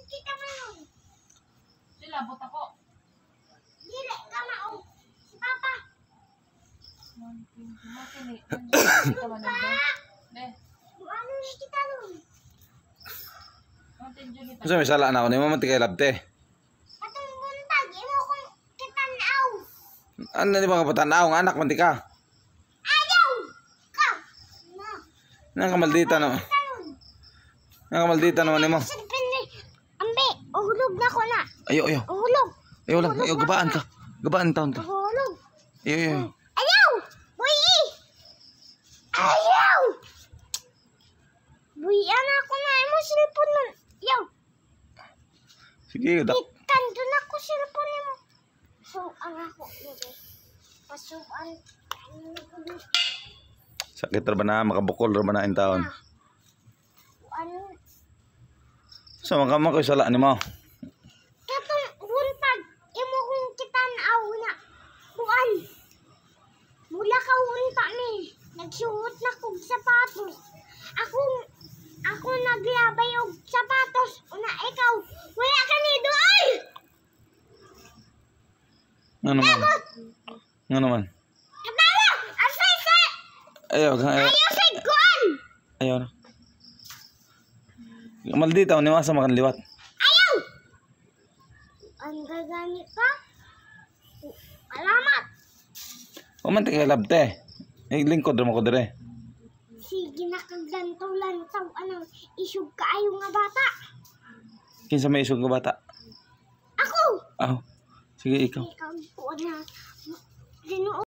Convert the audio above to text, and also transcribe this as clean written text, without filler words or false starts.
kita man. Sila, buta ko. Dili ka mao. Si Papa. Matili. Kita man ba? Ne. Ano ni kita nun? Kasi may sala na ako. Hindi mo mantikay labte. Katong buntag, imo kong kitanaw. Ano di ba kapatanaw? Ang anak mantika. Ayaw! Ka! Na. Nangamaldita no. Karon. Nangamaldita naman ni mo. Sige, ambe, uhulog na ko na. Ayo. Uhulog. Ayo lang. Ayo, gabaan ka. Gabaan taon ka. Uhulog. Ayo. Ayaw! Buy! Ayaw! Buy, anak ko na. Imo cellphone nun. Ayaw. Sige, dak. Kanto na ko cellphone mo. So, ang ako. Pasuan. Sakit ra ba na? Makabukol ra ba na in taon? Ano? So, makama ko sala ni mo. Katong buntag. Imo kong kitanaw na. Buan. Mula ka unta ni. Nagsuot na kong sapatos. Ako naglabay og sapatos. Una ikaw. Wala ka ni doon. Nga naman. Nga naman. Katara! Asay sa! Ayaw. Ayaw sa kuan! Ayaw na. Maldita, ni masa makan liwat. Ayaw! Ang gagamit ka? Alamat! Mantikay labte. Lingkod ra mo ko dire. Sige na kaglantaw-lantaw. Anong isog kaayo nga bata? Kinsa may isog ka bata? Ako! Aw. Sige ikaw. Ikaw po na.